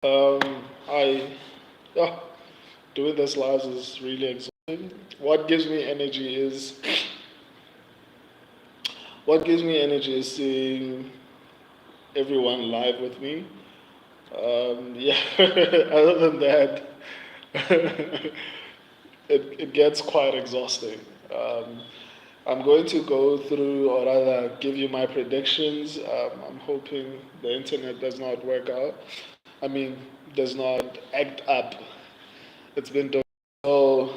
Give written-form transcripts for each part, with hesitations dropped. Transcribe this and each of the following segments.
I yeah, doing this live is really exhausting. What gives me energy is what gives me energy is seeing everyone live with me. Yeah, other than that, it gets quite exhausting. Um, I'm going to go through, or rather, give you my predictions. I'm hoping the internet does not work out. I mean, does not act up. It's been doing so.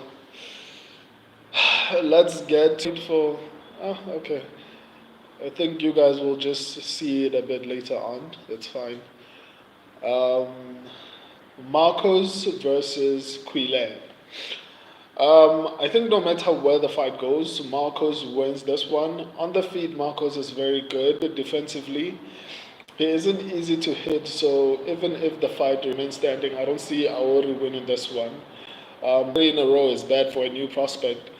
Let's get to it for. Oh, okay. I think you guys will just see it a bit later on. It's fine. Um, Marcos versus Quile. I think no matter where the fight goes, Marcos wins this one. On the feet, Marcos is very good defensively. He isn't easy to hit, so even if the fight remains standing, I don't see Aori winning this one. Three in a row is bad for a new prospect.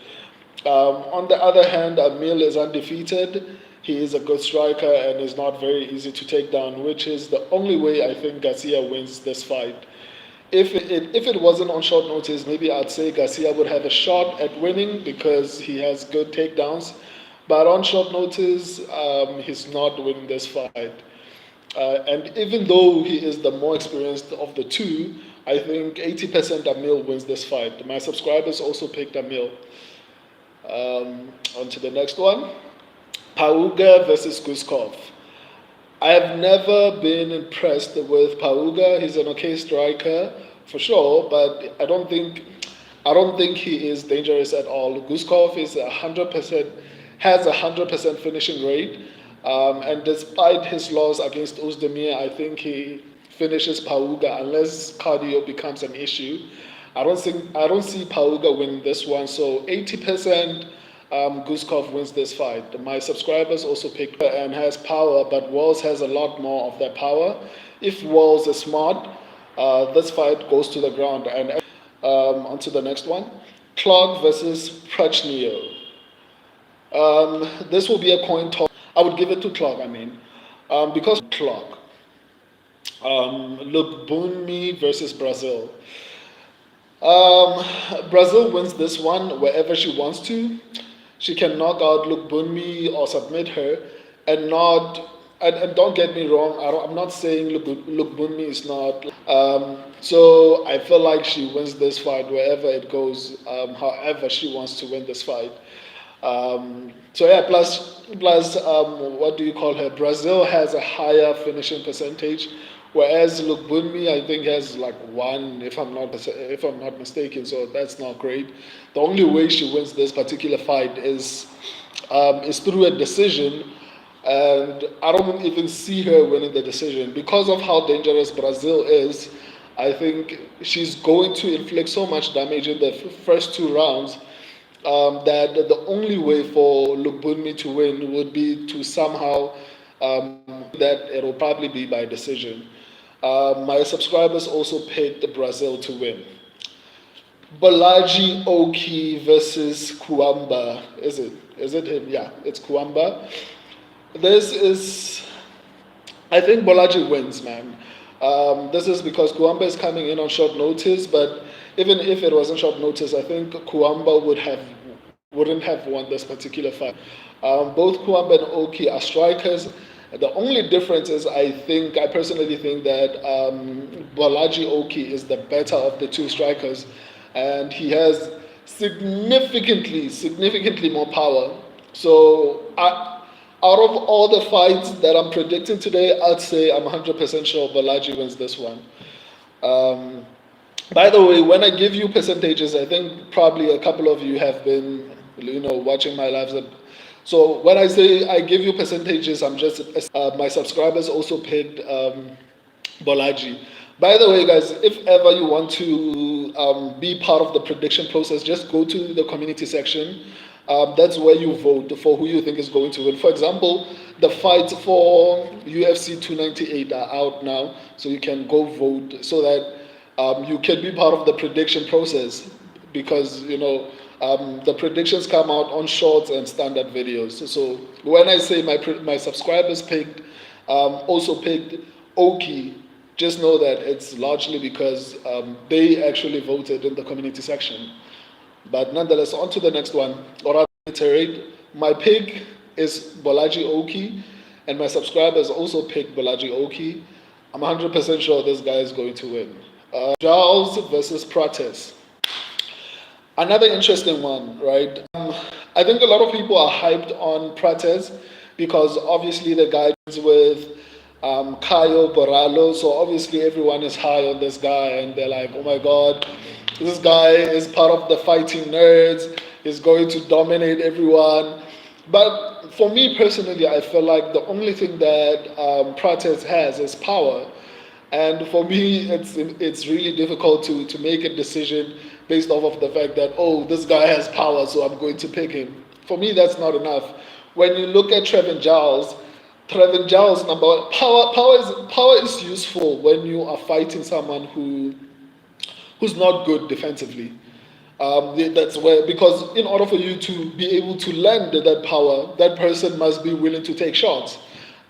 On the other hand, Emil is undefeated. He is a good striker and is not very easy to take down, which is the only way I think Garcia wins this fight. If it wasn't on short notice, maybe I'd say Garcia would have a shot at winning because he has good takedowns. But on short notice, he's not winning this fight. And even though he is the more experienced of the two, I think 80% Emil wins this fight. My subscribers also picked Emil. On to the next one. Pauga versus Guskov. I have never been impressed with Pauga. He's an okay striker for sure, but I don't think he is dangerous at all. Guskov is 100% has 100% finishing rate, and despite his loss against Ozdemir, I think he finishes Pauga unless cardio becomes an issue. I don't see Pauga winning this one. So 80% Guskov wins this fight. My subscribers also picked and has power, but Walls has a lot more of that power. If Walls is smart, this fight goes to the ground. And on to the next one. Clark versus Prachnio. This will be a coin toss. I would give it to Clark, because Clark. Look, Bunmi versus Brazil. Um, Brazil wins this one wherever she wants to. She can knock out Luke Bunmi or submit her, and not. And don't get me wrong. I'm not saying Luke Bunmi is not. So I feel like she wins this fight wherever it goes. However she wants to win this fight. So yeah, plus what do you call her? Brazil has a higher finishing percentage, whereas Bunmi I think has like one, if I'm not mistaken. So that's not great. The only way she wins this particular fight is through a decision, and I don't even see her winning the decision because of how dangerous Brazil is. I think she's going to inflict so much damage in the first two rounds that the only way for Lubunmi to win would be to somehow that it'll probably be by decision. My subscribers also picked Brazil to win. Balaji Oki versus Kuamba. Is it? Is it him? Yeah, it's Kuamba. This is I think Bolaji wins, man. This is because Kuamba is coming in on short notice, but even if it wasn't short notice, I think Kuamba wouldn't have won this particular fight. Both Kuamba and Oki are strikers. The only difference is I personally think that Bolaji Oki is the better of the two strikers, and he has significantly more power. So out of all the fights that I'm predicting today, I'd say I'm 100% sure Balaji wins this one. Um, by the way, when I give you percentages, I think probably a couple of you have been, watching my lives. So when I say I give you percentages, I'm just my subscribers also picked Bolaji. By the way, guys, if ever you want to be part of the prediction process, just go to the community section. That's where you vote for who you think is going to win. For example, the fights for UFC 298 are out now, so you can go vote so that you can be part of the prediction process because the predictions come out on shorts and standard videos. So when I say my subscribers picked also picked Oki, just know that it's largely because they actually voted in the community section. But nonetheless, on to the next one. Or rather, reiterate, my pick is Bolaji Oki, and my subscribers also picked Bolaji Oki. I'm 100% sure this guy is going to win. Giles versus Prates. Another interesting one, right? I think a lot of people are hyped on Prates because obviously the guy is with Caio Borralho, so obviously everyone is high on this guy and they're like, oh my god, this guy is part of the fighting nerds, he's going to dominate everyone. But for me personally, I feel like the only thing that Prates has is power. And for me, it's really difficult to make a decision based off of the fact that, oh, this guy has power, so I'm going to pick him. For me, that's not enough. When you look at Trevin Giles number power is useful when you are fighting someone who's not good defensively. That's where, because in order for you to be able to lend that power, that person must be willing to take shots.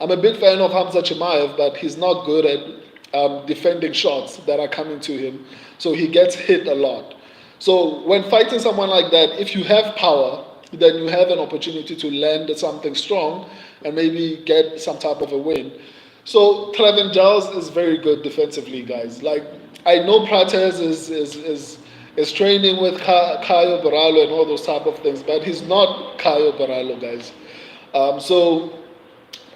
I'm a big fan of Hamza Chimaev, but he's not good at defending shots that are coming to him. So he gets hit a lot. So when fighting someone like that, if you have power, then you have an opportunity to land something strong and maybe get some type of a win. So Trevin Giles is very good defensively, guys. Like, I know Prates is training with Caio Borralho and all those type of things, but he's not Caio Borralho, guys. So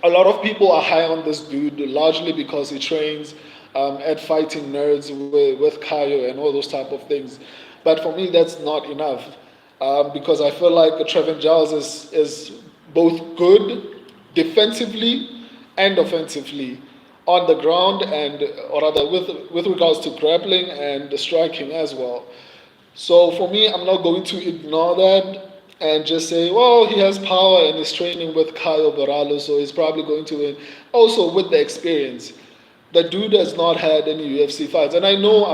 a lot of people are high on this dude, largely because he trains at fighting nerds with Caio and all those type of things. But for me, that's not enough because I feel like Trevin Giles is both good defensively and offensively on the ground, and or rather with regards to grappling and striking as well. So for me, I'm not going to ignore that and just say, well, he has power and is training with Caio Borralho, so he's probably going to win. Also, with the experience, the dude has not had any UFC fights, and I know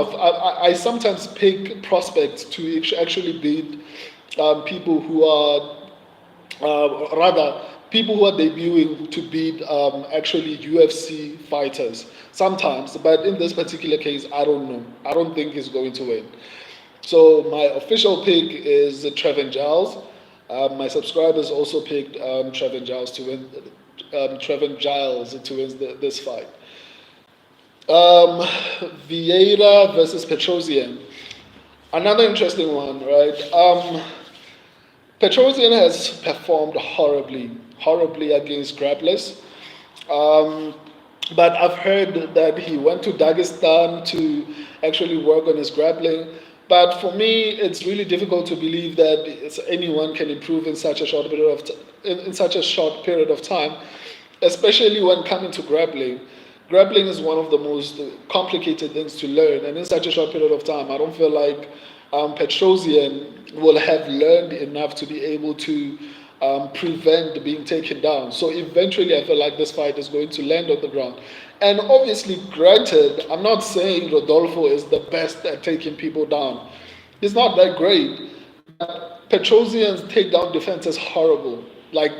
I sometimes pick prospects to actually beat people who are rather people who are debuting to beat actually UFC fighters sometimes, but in this particular case, I don't know. I don't think he's going to win. So my official pick is Trevin Giles. My subscribers also picked Trevin Giles to win. Trevin Giles to win this fight. Vieira versus Petrosian. Another interesting one, right? Petrosian has performed horribly against grapplers. But I've heard that he went to Dagestan to actually work on his grappling. But for me, it's really difficult to believe that anyone can improve in such a short period of time, especially when coming to grappling. Grappling is one of the most complicated things to learn, and in such a short period of time, I don't feel like Petrosian will have learned enough to be able to prevent being taken down. So eventually, I feel like this fight is going to land on the ground. And obviously, granted, I'm not saying Rodolfo is the best at taking people down. He's not that great. Petrosian's takedown defense is horrible. Like,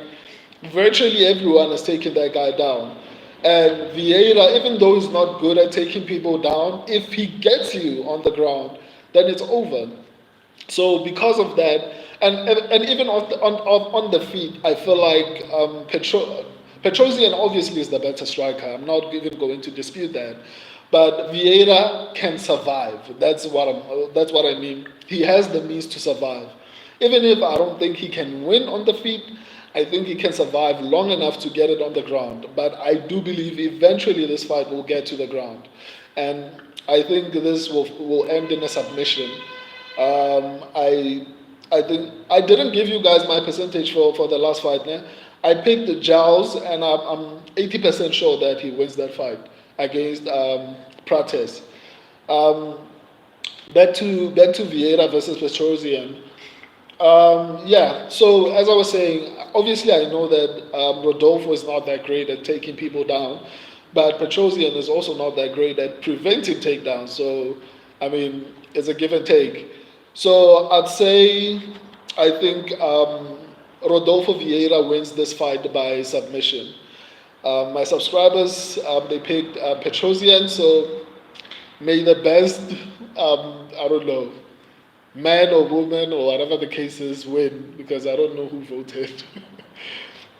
virtually everyone is taking that guy down. And Vieira, even though he's not good at taking people down, if he gets you on the ground, then it's over. So because of that, and even on the feet, I feel like Petrosian obviously is the better striker. I'm not even going to dispute that. But Vieira can survive. That's what I mean. He has the means to survive. Even if I don't think he can win on the feet, I think he can survive long enough to get it on the ground. But I do believe eventually this fight will get to the ground. And I think this will end in a submission. I think I didn't give you guys my percentage for the last fight. Né? I picked Giles, and I'm 80% sure that he wins that fight against Prates. Back to Vieira versus Petrosian. Yeah, so as I was saying, obviously I know that Rodolfo is not that great at taking people down, but Petrosian is also not that great at preventing takedowns. So, I mean, it's a give and take. So I'd say I think Rodolfo Vieira wins this fight by submission. My subscribers, they picked Petrosian, so may the best, I don't know, man or woman or whatever the case is win, because I don't know who voted.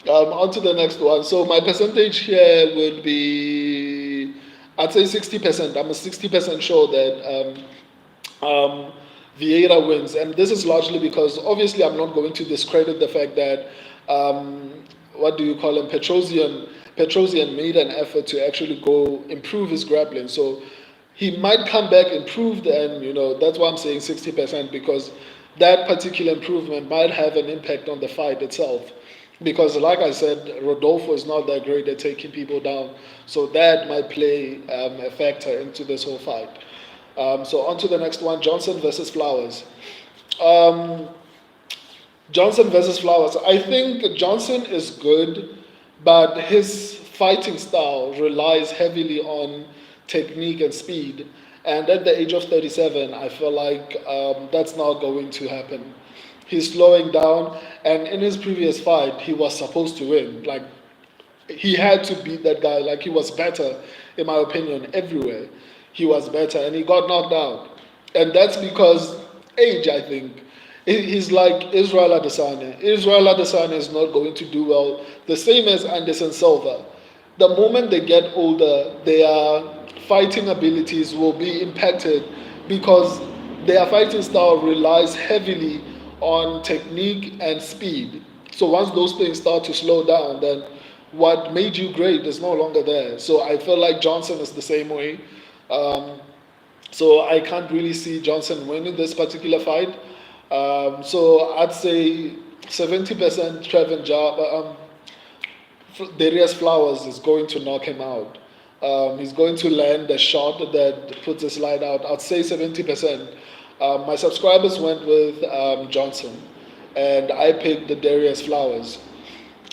On to the next one. So my percentage here would be, I'd say 60%. I'm a 60% sure that Vieira wins, and this is largely because obviously I'm not going to discredit the fact that what do you call him, Petrosian made an effort to actually go improve his grappling. So he might come back improved, and that's why I'm saying 60% because that particular improvement might have an impact on the fight itself. Because, like I said, Rodolfo is not that great at taking people down, so that might play a factor into this whole fight. So on to the next one, Johnson versus Flowers. Um, Johnson versus Flowers. I think Johnson is good, but his fighting style relies heavily on technique and speed. And at the age of 37, I feel like that's not going to happen. He's slowing down, and in his previous fight, he was supposed to win. Like, he had to beat that guy. Like, he was better, in my opinion, everywhere. He was better, and he got knocked out. And that's because age, I think. He's like Israel Adesanya. Israel Adesanya is not going to do well. The same as Anderson Silva. The moment they get older, their fighting abilities will be impacted because their fighting style relies heavily on technique and speed. So once those things start to slow down, then what made you great is no longer there. So I feel like Johnson is the same way. Um, so I can't really see Johnson winning this particular fight. So I'd say 70% Trevin Job, Darius Flowers is going to knock him out. He's going to land a shot that puts his light out. I'd say 70%. My subscribers went with Johnson, and I picked the Darius Flowers.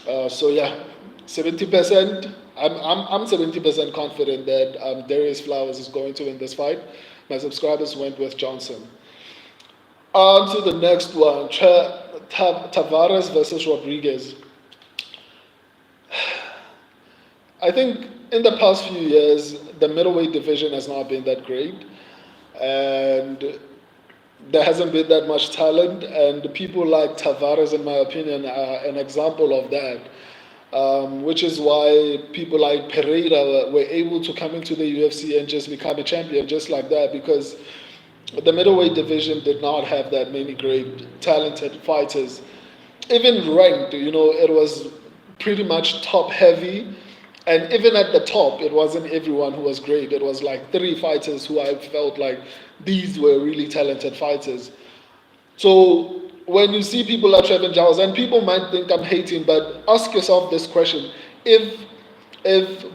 So yeah, 70%. I'm 70% confident that Darius Flowers is going to win this fight. My subscribers went with Johnson. On to the next one, Tavares versus Rodriguez. I think in the past few years, the middleweight division has not been that great, and there hasn't been that much talent. And people like Tavares, in my opinion, are an example of that. Which is why people like Pereira were able to come into the UFC and just become a champion just like that, because the middleweight division did not have that many great talented fighters. Even ranked, it was pretty much top heavy, and even at the top, it wasn't everyone who was great. It was like three fighters who I felt like these were really talented fighters. So when you see people like Trevin Giles, and people might think I'm hating, but ask yourself this question: If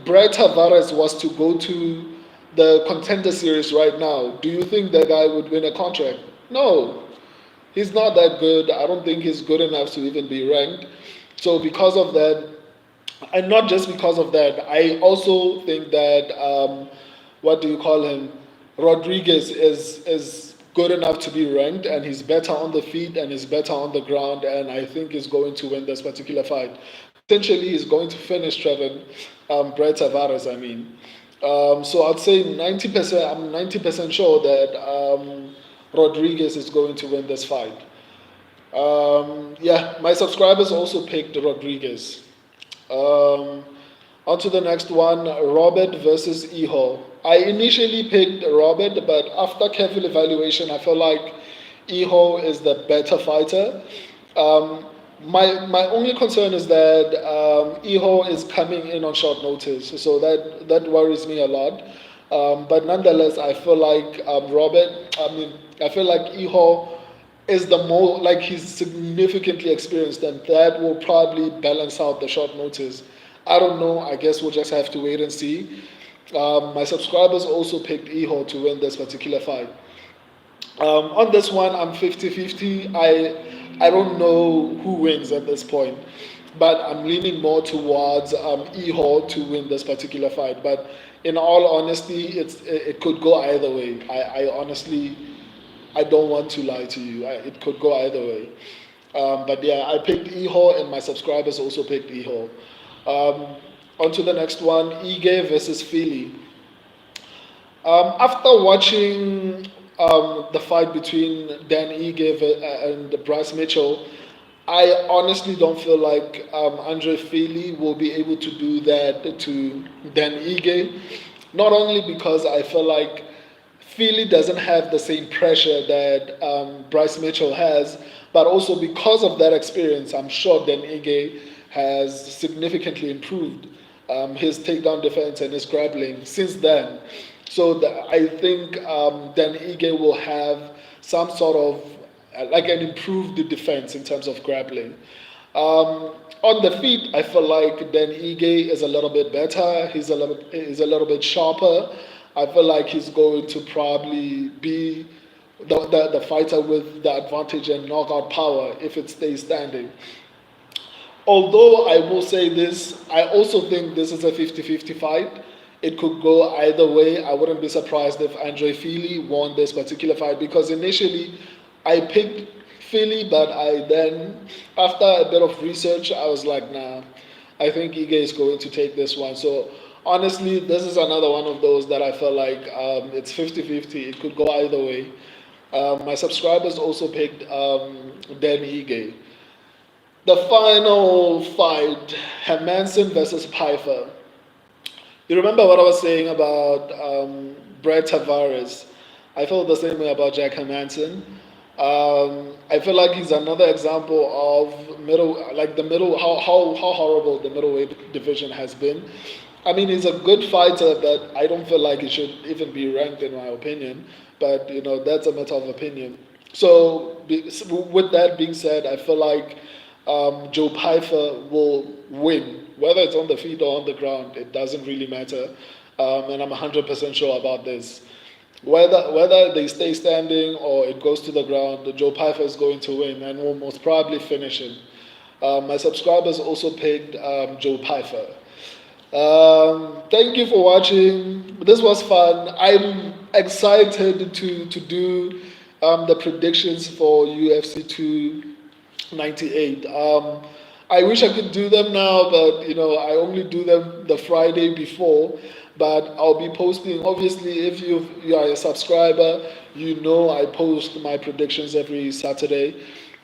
Brett Tavares was to go to the contender series right now, do you think that guy would win a contract? No, he's not that good. I don't think he's good enough to even be ranked. So because of that, and not just because of that, I also think that what do you call him? Rodriguez is good enough to be ranked, and he's better on the feet and he's better on the ground, and I think he's going to win this particular fight. Potentially, he's going to finish Trevin, Brett Tavares. I mean, so I'd say 90%. I'm 90% sure that Rodriguez is going to win this fight. Yeah, my subscribers also picked Rodriguez. Um, On to the next one, Robert versus Iho. I initially picked Robert, but after careful evaluation, I feel like Iho is the better fighter. Um, my only concern is that Iho is coming in on short notice, so that worries me a lot. But nonetheless, I feel like Robert. I feel like Iho is the more like he's significantly experienced, and that will probably balance out the short notice. I don't know. I guess we'll just have to wait and see. My subscribers also picked Iho to win this particular fight. On this one, I'm 50-50. I don't know who wins at this point, but I'm leaning more towards Iho to win this particular fight. But in all honesty, it could go either way. I honestly, I don't want to lie to you. It could go either way. But yeah, I picked Iho, and my subscribers also picked Iho. Um, On to the next one, Ige versus Philly. After watching the fight between Dan Ige and Bryce Mitchell, I honestly don't feel like Andre Fili will be able to do that to Dan Ige. Not only because I feel like Fili doesn't have the same pressure that Bryce Mitchell has, but also because of that experience, I'm sure Dan Ige has significantly improved his takedown defense and his grappling since then. So I think Dan Ige will have some sort of like an improved defense in terms of grappling. On the feet, I feel like Dan Ige is a little bit better. He's a little bit sharper. I feel like he's going to probably be the fighter with the advantage and knockout power if it stays standing. Although I will say this, I also think this is a 50-50 fight. It could go either way. I wouldn't be surprised if Andre Fili won this particular fight because initially I picked Philly, but I then, after a bit of research, I was like, nah, I think Ige is going to take this one. So honestly, this is another one of those that I felt like it's 50-50. It could go either way. My subscribers also picked Dan Ige. The final fight, Hermansson versus Pyfer. You remember what I was saying about Brett Tavares? I feel the same way about Jack Hermansson. I feel like he's another example of how horrible the middleweight division has been. I mean, he's a good fighter, but I don't feel like he should even be ranked in my opinion. But that's a matter of opinion. So with that being said, I feel like Joe Pyfer will win, whether it's on the feet or on the ground. It doesn't really matter, and I'm 100% sure about this. Whether they stay standing or it goes to the ground, Joe Pyfer is going to win and will most probably finish him. My subscribers also picked Joe Pyfer. Thank you for watching. This was fun. I'm excited to do the predictions for UFC 298. I wish I could do them now, but I only do them the Friday before. But I'll be posting. Obviously, if you are a subscriber, I post my predictions every Saturday.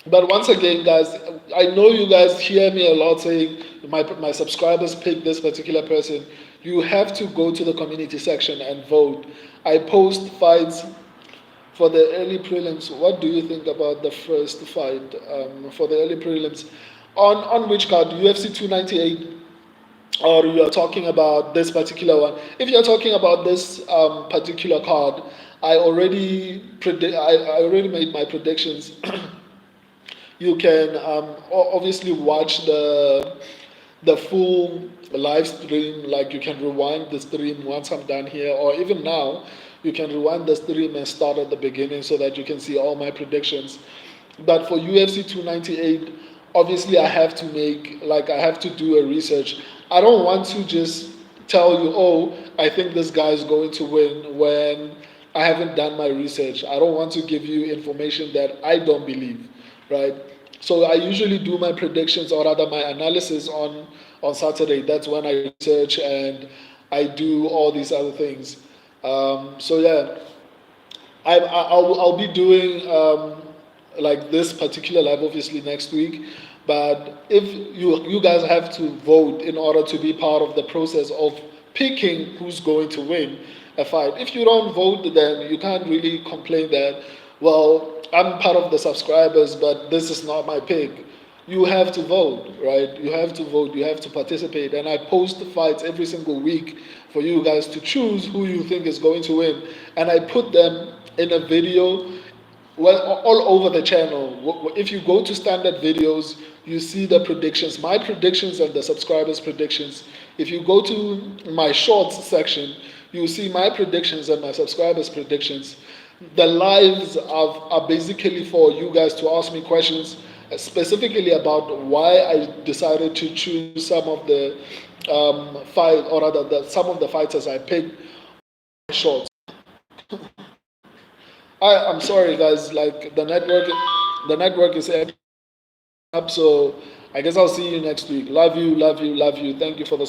But once again, guys, I know you guys hear me a lot saying my subscribers pick this particular person. You have to go to the community section and vote. I post fights for the early prelims. What do you think about the first fight for the early prelims? On which card? UFC 298, or you are talking about this particular one? If you're talking about this particular card, I already made my predictions. You can obviously watch the full live stream. Like, you can rewind the stream once I'm done here, or even now you can rewind the stream and start at the beginning so that you can see all my predictions. But for UFC 298, obviously I have to do a research. I don't want to just tell you, oh, I think this guy is going to win when I haven't done my research. I don't want to give you information that I don't believe, right? So I usually do my predictions, or rather my analysis, on Saturday. That's when I research and I do all these other things. So yeah, I'll be doing like this particular live obviously next week. But if you guys have to vote in order to be part of the process of picking who's going to win a fight. If you don't vote, then you can't really complain that, well, I'm part of the subscribers, but this is not my pick. You have to vote, right? You have to vote, you have to participate. And I post fights every single week for you guys to choose who you think is going to win. And I put them in a video, well, all over the channel. If you go to standard videos, you see the predictions, my predictions and the subscribers' predictions. If you go to my shorts section, you see my predictions and my subscribers' predictions. The lives are basically for you guys to ask me questions, specifically about why I decided to choose some of the some of the fighters I picked shorts. I'm sorry, guys. Like, the network is up. So I guess I'll see you next week. Love you, love you, love you. Thank you for the